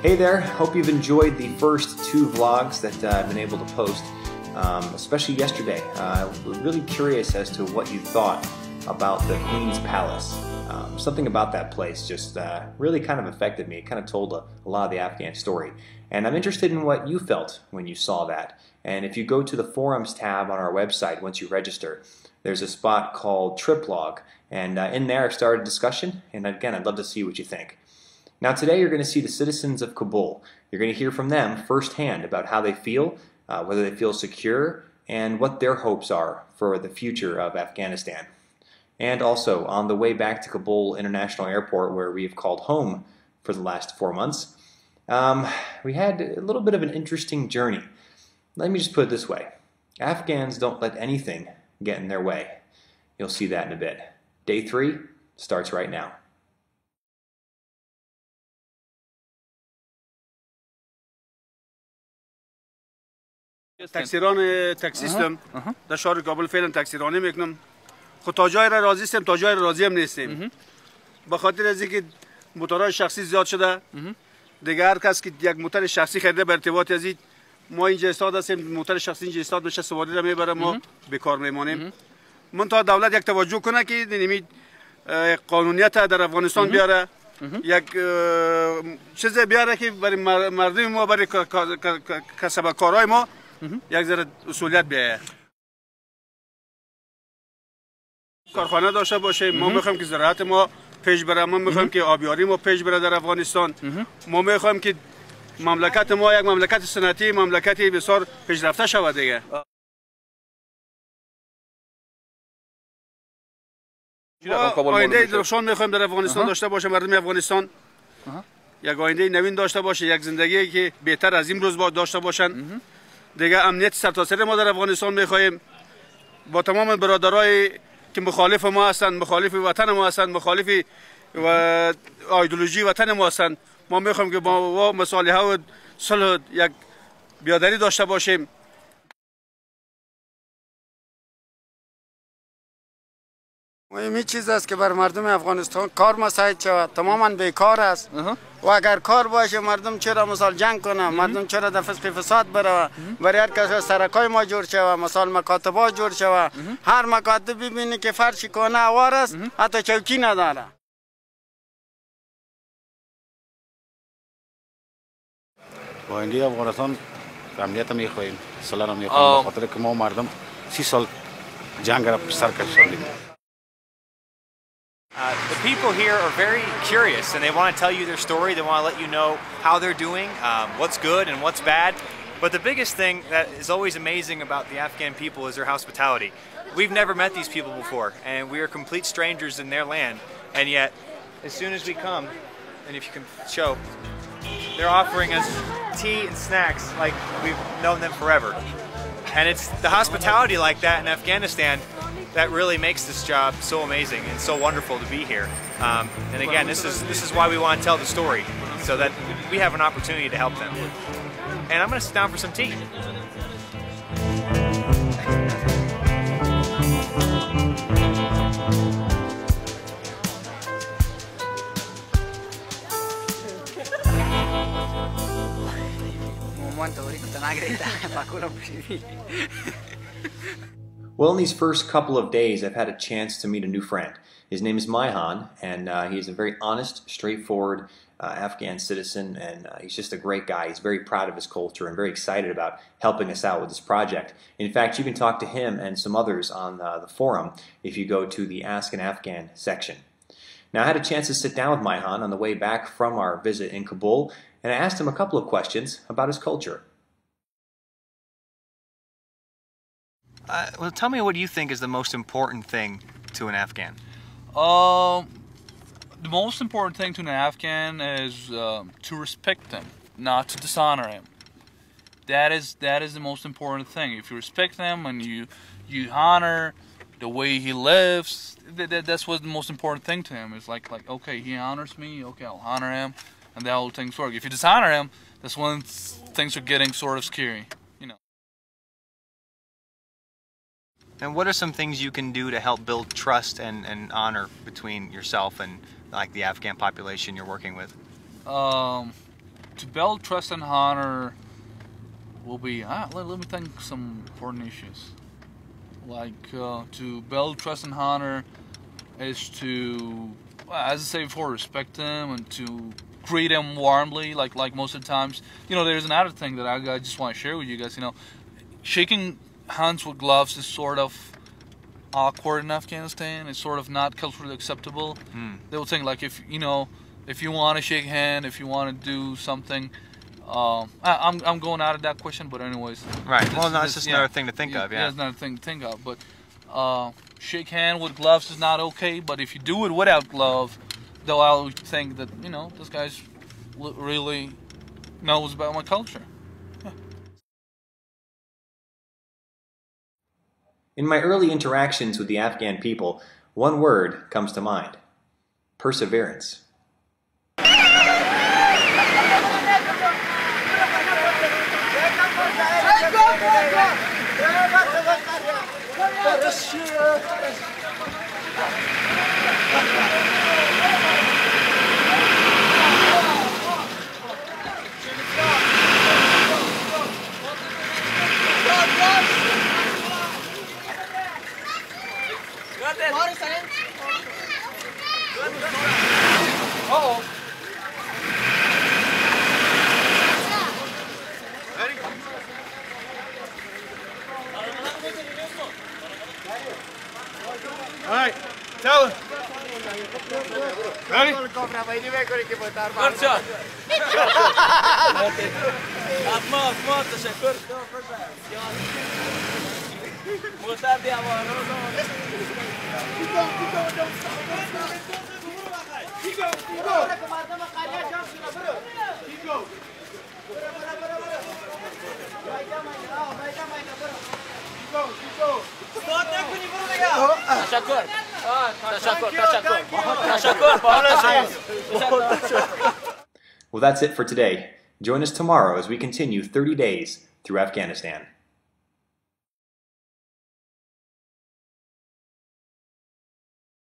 Hey there, hope you've enjoyed the first two vlogs that I've been able to post, especially yesterday. We're really curious as to what you thought about the Queen's Palace. Something about that place just really kind of affected me. It kind of told a lot of the Afghan story. And I'm interested in what you felt when you saw that. And if you go to the forums tab on our website once you register, there's a spot called Trip Log. And in there I've started a discussion, and again, I'd love to see what you think. Now today you're going to see the citizens of Kabul. You're going to hear from them firsthand about how they feel, whether they feel secure, and what their hopes are for the future of Afghanistan. And also, on the way back to Kabul International Airport, where we have called home for the last 4 months, we had a little bit of an interesting journey. Let me just put it this way. Afghans don't let anything get in their way. You'll see that in a bit. Day 3 starts right now. تاکسیران تاکسیستم در شهر کابل فعلا تاکسیرانی میکنم. خود تا جای را راضی هستیم، تا جای را راضی هم نیستیم. به خاطر از اینکه موتورهای شخصی زیاد شده، دیگه هر کس که یک موتور شخصی خریده به ارتباط از این ما اینجا استاد هستیم، موتور شخصی اینجا استاد بشه سواری را میبره، ما بیکار میمانیم. من تا دولت یک توجه کنه که نمی قانونیت در افغانستان بیاره، یک چیز بیاره که برای مردم ما، برای کسب کارهای ما یک ذره اصولیت بیایه. کارخانه داشته باشه. ما میخوایم که زراعت ما پیش بره، ما میخوایم که آبیاری ما پیش بره در افغانستان. ما میخوایم که مملکت ما یک مملکت صنعتی، مملکتی بسیار پیشرفته شود دیگه. آینده روشن میخوایم در افغانستان داشته باشه، مردم افغانستان یک آینده نوین داشته باشه، یک زندگی که بهتر از این روز داشته باشن. دیگه امنیت سرتاسر ما در افغانستان میخوایم. با تمام برادرای که مخالف ما هستند، مخالف وطن ما هستند، مخالف و ایدئولوژی وطن ما هستند، ما میخوایم که با مصالحه و صلح یک بیادری داشته باشیم. مهمی چیز است که بر مردم افغانستان کار مساعد شود. تماما بیکار است و اگر کار باشه مردم چرا مثال جنگ کنه، مردم چرا در فسق فساد بره، برای هر کس سرکای ما جور شود، مثال مکاتبا جور شود. هر مکاتب ببینی که فرش کنه اوار است، حتی چوکی نداره. با آینده افغانستان امنیت میخواهیم، صلح میخواهیم، به خاطر که ما مردم 30 سال جنگ را سر کشیدیم. The people here are very curious and they want to tell you their story. They want to let you know how they're doing, what's good and what's bad. But the biggest thing that is always amazing about the Afghan people is their hospitality. We've never met these people before and we are complete strangers in their land. And yet, as soon as we come, and if you can show, they're offering us tea and snacks like we've known them forever. And it's the hospitality like that in Afghanistan that really makes this job so amazing and so wonderful to be here. And again, this is why we want to tell the story, so that we have an opportunity to help them. And I'm going to sit down for some tea. Well, in these first couple of days, I've had a chance to meet a new friend. His name is Maihan, and he's a very honest, straightforward Afghan citizen, and he's just a great guy. He's very proud of his culture and very excited about helping us out with this project. In fact, you can talk to him and some others on the forum if you go to the Ask an Afghan section. Now, I had a chance to sit down with Maihan on the way back from our visit in Kabul, and I asked him a couple of questions about his culture. Well, tell me, what do you think is the most important thing to an Afghan? The most important thing to an Afghan is to respect them, not to dishonor him. That is the most important thing. If you respect them and you honor the way he lives, that's what's the most important thing to him. It's like okay, he honors me, okay, I'll honor him, and the whole thing's work. If you dishonor him, that's when things are getting sort of scary. And what are some things you can do to help build trust and honor between yourself and like the Afghan population you're working with? to build trust and honor will be, let me think some important issues. Like to build trust and honor is to, as I say before, respect them and to greet them warmly, like most of the times. There's another thing that I just want to share with you guys. Shaking hands with gloves is sort of awkward in Afghanistan. It's sort of not culturally acceptable. They will think like if you want to shake a hand, if you want to do something. I'm going out of that question, but anyways. Right. Well, no, it's just another thing to think of. Yeah, it's another thing to think of. But shake hand with gloves is not okay. But if you do it without gloves, they'll all think that this guy's really knows about my culture. Yeah. In my early interactions with the Afghan people, one word comes to mind: perseverance. All right, tell him. Ready? Well, that's it for today. Join us tomorrow as we continue 30 days through Afghanistan.